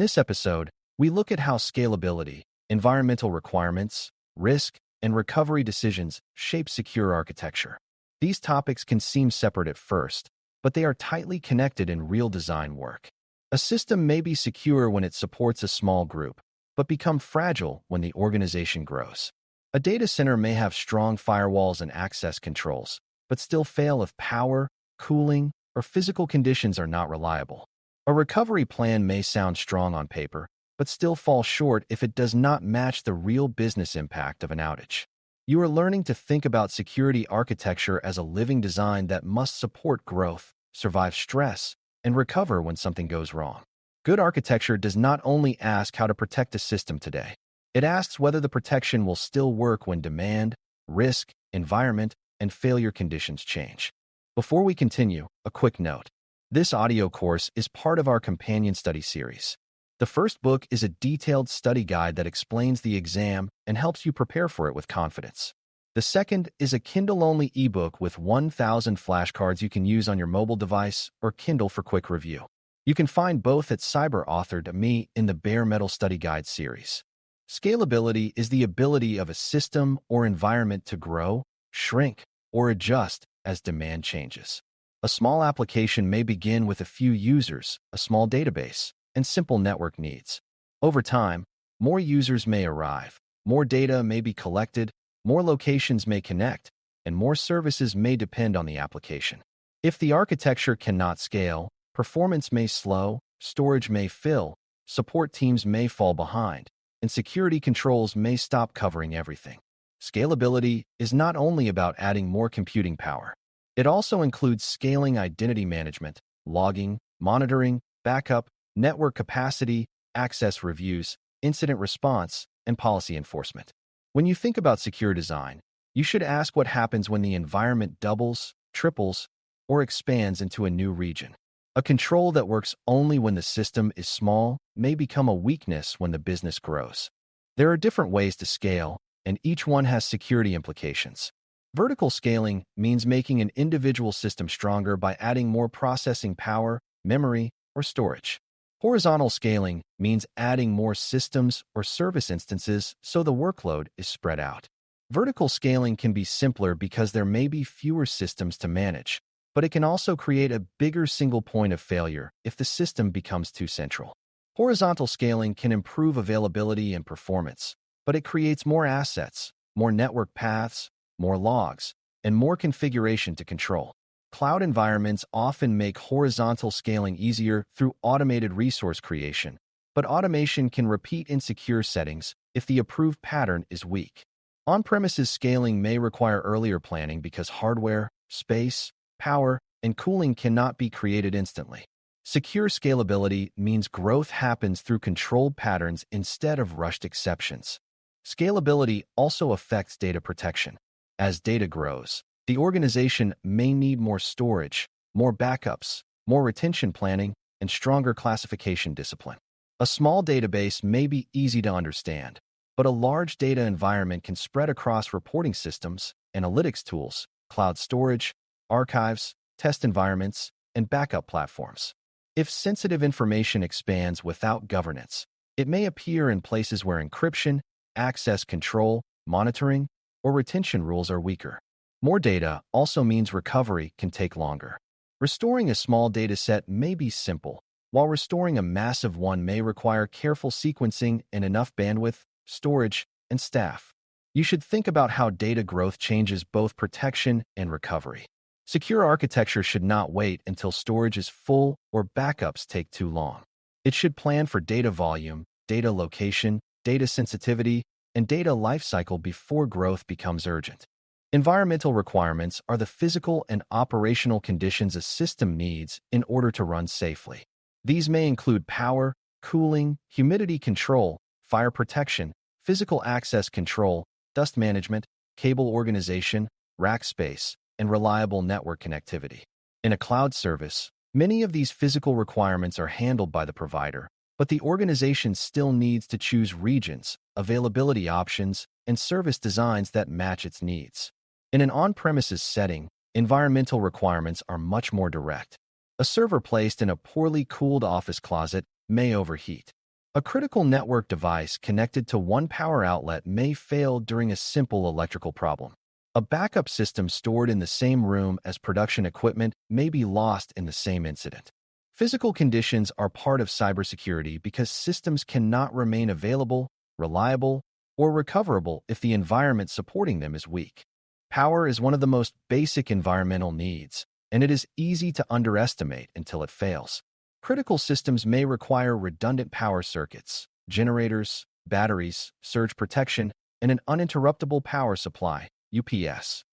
this episode, we look at how scalability, environmental requirements, risk, and recovery decisions shape secure architecture. These topics can seem separate at first, but they are tightly connected in real design work. A system may be secure when it supports a small group, but become fragile when the organization grows. A data center may have strong firewalls and access controls, but still fail if power, cooling, or physical conditions are not reliable. A recovery plan may sound strong on paper, but still fall short if it does not match the real business impact of an outage. You are learning to think about security architecture as a living design that must support growth, survive stress, and recover when something goes wrong. Good architecture does not only ask how to protect a system today. It asks whether the protection will still work when demand, risk, environment, and failure conditions change. Before we continue, a quick note. This audio course is part of our companion study series. The first book is a detailed study guide that explains the exam and helps you prepare for it with confidence. The second is a Kindle-only ebook with 1,000 flashcards you can use on your mobile device or Kindle for quick review. You can find both at Cyber.Me in the Bare Metal Study Guide series. Scalability is the ability of a system or environment to grow, shrink, or adjust as demand changes. A small application may begin with a few users, a small database, and simple network needs. Over time, more users may arrive, more data may be collected, more locations may connect, and more services may depend on the application. If the architecture cannot scale, performance may slow, storage may fill, support teams may fall behind, and security controls may stop covering everything. Scalability is not only about adding more computing power. It also includes scaling identity management, logging, monitoring, backup, network capacity, access reviews, incident response, and policy enforcement. When you think about secure design, you should ask what happens when the environment doubles, triples, or expands into a new region. A control that works only when the system is small may become a weakness when the business grows. There are different ways to scale, and each one has security implications. Vertical scaling means making an individual system stronger by adding more processing power, memory, or storage. Horizontal scaling means adding more systems or service instances so the workload is spread out. Vertical scaling can be simpler because there may be fewer systems to manage, but it can also create a bigger single point of failure if the system becomes too central. Horizontal scaling can improve availability and performance, but it creates more assets, more network paths, more logs, and more configuration to control. Cloud environments often make horizontal scaling easier through automated resource creation, but automation can repeat insecure settings if the approved pattern is weak. On-premises scaling may require earlier planning because hardware, space, power, and cooling cannot be created instantly. Secure scalability means growth happens through controlled patterns instead of rushed exceptions. Scalability also affects data protection. As data grows, the organization may need more storage, more backups, more retention planning, and stronger classification discipline. A small database may be easy to understand, but a large data environment can spread across reporting systems, analytics tools, cloud storage, archives, test environments, and backup platforms. If sensitive information expands without governance, it may appear in places where encryption, access control, monitoring, or retention rules are weaker. More data also means recovery can take longer. Restoring a small data set may be simple, while restoring a massive one may require careful sequencing and enough bandwidth, storage, and staff. You should think about how data growth changes both protection and recovery. Secure architecture should not wait until storage is full or backups take too long. It should plan for data volume, data location, data sensitivity, and data lifecycle before growth becomes urgent. Environmental requirements are the physical and operational conditions a system needs in order to run safely. These may include power, cooling, humidity control, fire protection, physical access control, dust management, cable organization, rack space, and reliable network connectivity. In a cloud service, many of these physical requirements are handled by the provider, but the organization still needs to choose regions, availability options, and service designs that match its needs. In an on-premises setting, environmental requirements are much more direct. A server placed in a poorly cooled office closet may overheat. A critical network device connected to one power outlet may fail during a simple electrical problem. A backup system stored in the same room as production equipment may be lost in the same incident. Physical conditions are part of cybersecurity because systems cannot remain available, reliable, or recoverable if the environment supporting them is weak. Power is one of the most basic environmental needs, and it is easy to underestimate until it fails. Critical systems may require redundant power circuits, generators, batteries, surge protection, and an uninterruptible power supply, UPS.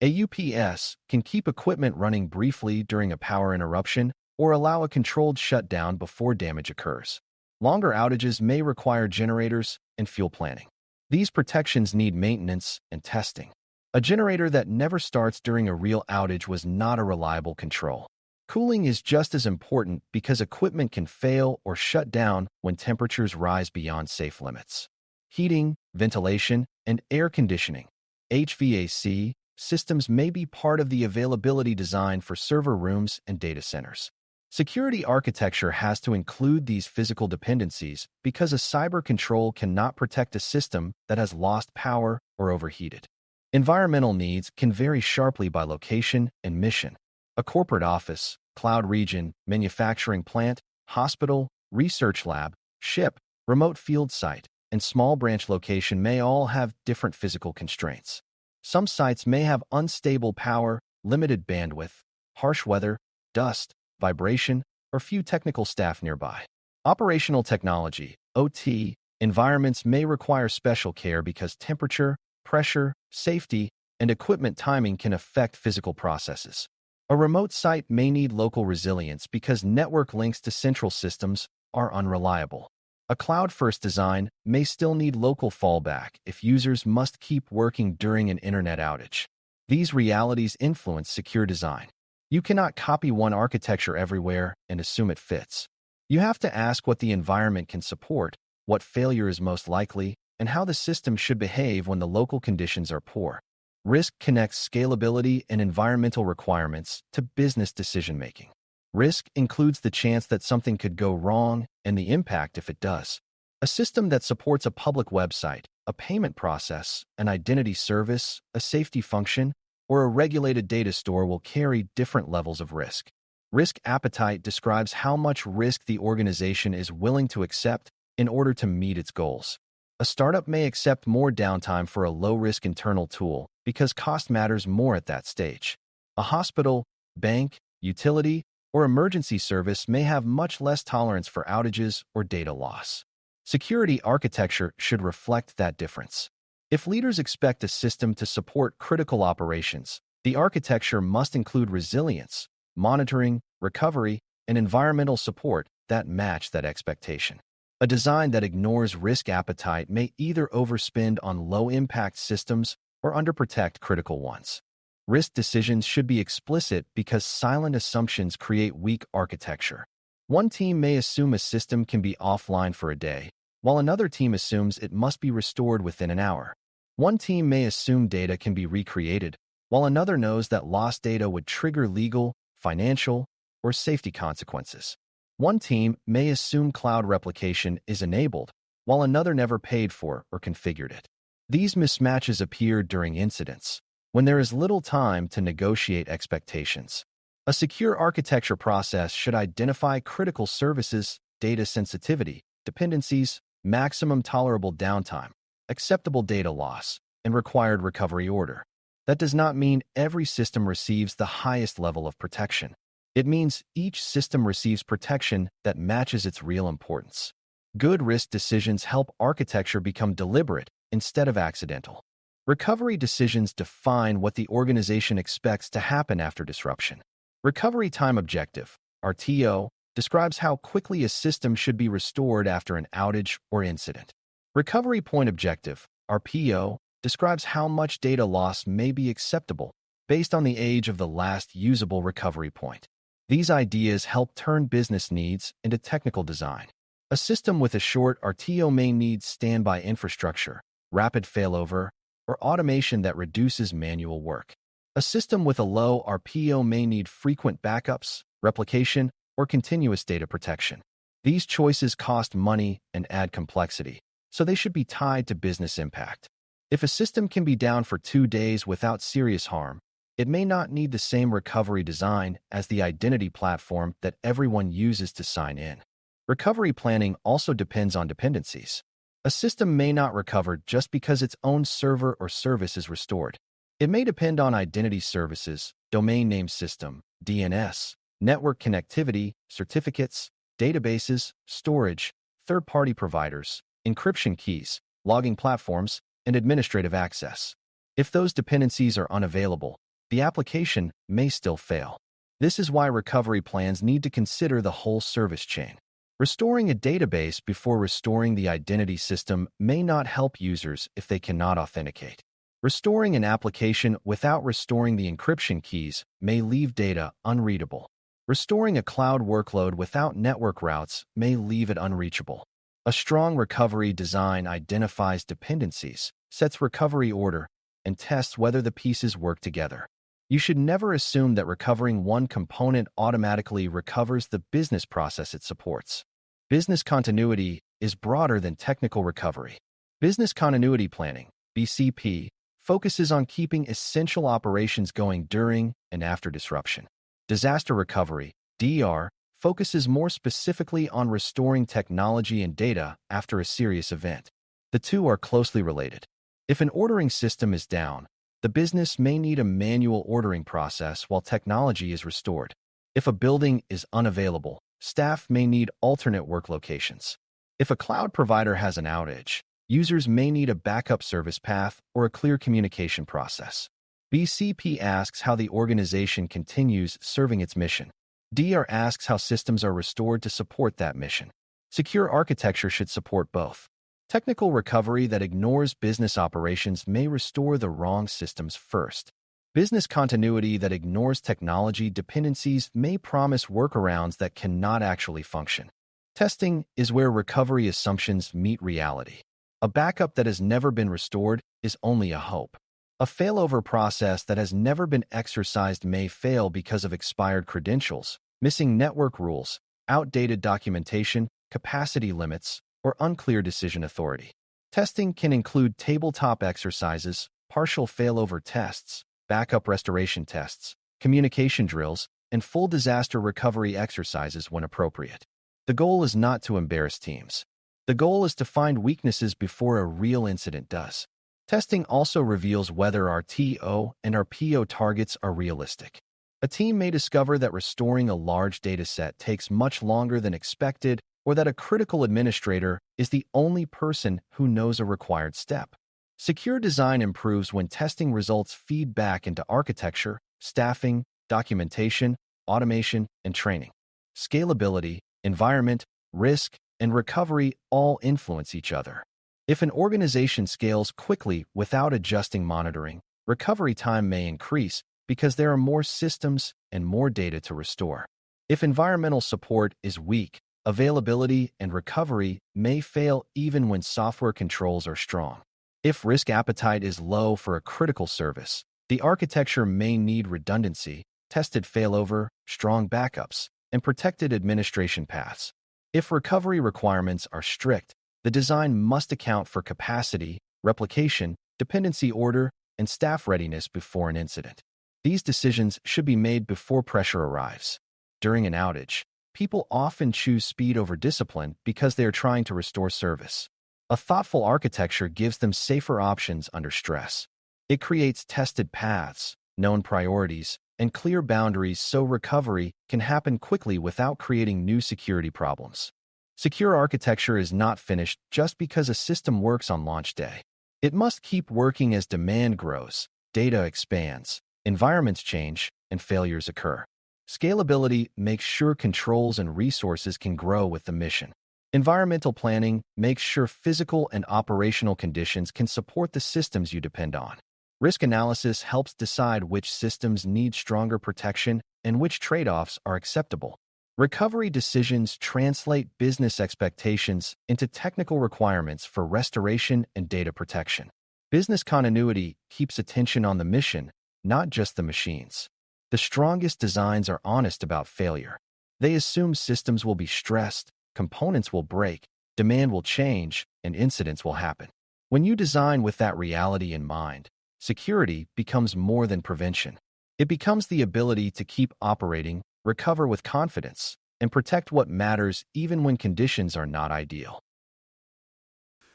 A UPS can keep equipment running briefly during a power interruption or allow a controlled shutdown before damage occurs. Longer outages may require generators and fuel planning. These protections need maintenance and testing. A generator that never starts during a real outage was not a reliable control. Cooling is just as important because equipment can fail or shut down when temperatures rise beyond safe limits. Heating, ventilation, and air conditioning, HVAC, systems may be part of the availability design for server rooms and data centers. Security architecture has to include these physical dependencies because a cyber control cannot protect a system that has lost power or overheated. Environmental needs can vary sharply by location and mission. A corporate office, cloud region, manufacturing plant, hospital, research lab, ship, remote field site, and small branch location may all have different physical constraints. Some sites may have unstable power, limited bandwidth, harsh weather, dust, vibration, or few technical staff nearby. Operational technology, OT, environments may require special care because temperature, pressure, safety, and equipment timing can affect physical processes. A remote site may need local resilience because network links to central systems are unreliable. A cloud-first design may still need local fallback if users must keep working during an internet outage. These realities influence secure design. You cannot copy one architecture everywhere and assume it fits. You have to ask what the environment can support, what failure is most likely, and how the system should behave when the local conditions are poor. Risk connects scalability and environmental requirements to business decision-making. Risk includes the chance that something could go wrong and the impact if it does. A system that supports a public website, a payment process, an identity service, a safety function, or a regulated data store will carry different levels of risk. Risk appetite describes how much risk the organization is willing to accept in order to meet its goals. A startup may accept more downtime for a low-risk internal tool because cost matters more at that stage. A hospital, bank, utility, or emergency service may have much less tolerance for outages or data loss. Security architecture should reflect that difference. If leaders expect a system to support critical operations, the architecture must include resilience, monitoring, recovery, and environmental support that match that expectation. A design that ignores risk appetite may either overspend on low-impact systems or underprotect critical ones. Risk decisions should be explicit because silent assumptions create weak architecture. One team may assume a system can be offline for a day, while another team assumes it must be restored within an hour. One team may assume data can be recreated, while another knows that lost data would trigger legal, financial, or safety consequences. One team may assume cloud replication is enabled, while another never paid for or configured it. These mismatches appear during incidents, when there is little time to negotiate expectations. A secure architecture process should identify critical services, data sensitivity, dependencies, maximum tolerable downtime, acceptable data loss, and required recovery order. That does not mean every system receives the highest level of protection. It means each system receives protection that matches its real importance. Good risk decisions help architecture become deliberate instead of accidental. Recovery decisions define what the organization expects to happen after disruption. Recovery time objective, RTO, describes how quickly a system should be restored after an outage or incident. Recovery point objective, RPO, describes how much data loss may be acceptable based on the age of the last usable recovery point. These ideas help turn business needs into technical design. A system with a short RTO may need standby infrastructure, rapid failover, or automation that reduces manual work. A system with a low RPO may need frequent backups, replication, or continuous data protection. These choices cost money and add complexity, so they should be tied to business impact. If a system can be down for 2 days without serious harm, it may not need the same recovery design as the identity platform that everyone uses to sign in. Recovery planning also depends on dependencies. A system may not recover just because its own server or service is restored. It may depend on identity services, domain name system, DNS, network connectivity, certificates, databases, storage, third-party providers, encryption keys, logging platforms, and administrative access. If those dependencies are unavailable, the application may still fail. This is why recovery plans need to consider the whole service chain. Restoring a database before restoring the identity system may not help users if they cannot authenticate. Restoring an application without restoring the encryption keys may leave data unreadable. Restoring a cloud workload without network routes may leave it unreachable. A strong recovery design identifies dependencies, sets recovery order, and tests whether the pieces work together. You should never assume that recovering one component automatically recovers the business process it supports. Business continuity is broader than technical recovery. Business continuity planning, BCP, focuses on keeping essential operations going during and after disruption. Disaster recovery, DR, focuses more specifically on restoring technology and data after a serious event. The two are closely related. If an ordering system is down, the business may need a manual ordering process while technology is restored. If a building is unavailable, staff may need alternate work locations. If a cloud provider has an outage, users may need a backup service path or a clear communication process. BCP asks how the organization continues serving its mission. DR asks how systems are restored to support that mission. Secure architecture should support both. Technical recovery that ignores business operations may restore the wrong systems first. Business continuity that ignores technology dependencies may promise workarounds that cannot actually function. Testing is where recovery assumptions meet reality. A backup that has never been restored is only a hope. A failover process that has never been exercised may fail because of expired credentials, missing network rules, outdated documentation, capacity limits, or unclear decision authority. Testing can include tabletop exercises, partial failover tests, backup restoration tests, communication drills, and full disaster recovery exercises when appropriate. The goal is not to embarrass teams. The goal is to find weaknesses before a real incident does. Testing also reveals whether our TO and our PO targets are realistic. A team may discover that restoring a large dataset takes much longer than expected, or that a critical administrator is the only person who knows a required step. Secure design improves when testing results feed back into architecture, staffing, documentation, automation, and training. Scalability, environment, risk, and recovery all influence each other. If an organization scales quickly without adjusting monitoring, recovery time may increase because there are more systems and more data to restore. If environmental support is weak, availability and recovery may fail even when software controls are strong. If risk appetite is low for a critical service, the architecture may need redundancy, tested failover, strong backups, and protected administration paths. If recovery requirements are strict, the design must account for capacity, replication, dependency order, and staff readiness before an incident. These decisions should be made before pressure arrives. During an outage, people often choose speed over discipline because they are trying to restore service. A thoughtful architecture gives them safer options under stress. It creates tested paths, known priorities, and clear boundaries so recovery can happen quickly without creating new security problems. Secure architecture is not finished just because a system works on launch day. It must keep working as demand grows, data expands, environments change, and failures occur. Scalability makes sure controls and resources can grow with the mission. Environmental planning makes sure physical and operational conditions can support the systems you depend on. Risk analysis helps decide which systems need stronger protection and which trade-offs are acceptable. Recovery decisions translate business expectations into technical requirements for restoration and data protection. Business continuity keeps attention on the mission, not just the machines. The strongest designs are honest about failure. They assume systems will be stressed, components will break, demand will change, and incidents will happen. When you design with that reality in mind, security becomes more than prevention. It becomes the ability to keep operating, recover with confidence, and protect what matters even when conditions are not ideal.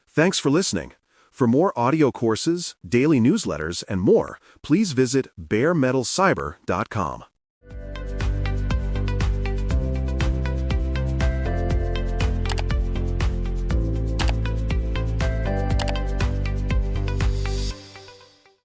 Thanks for listening. For more audio courses, daily newsletters, and more, please visit BareMetalCyber.com.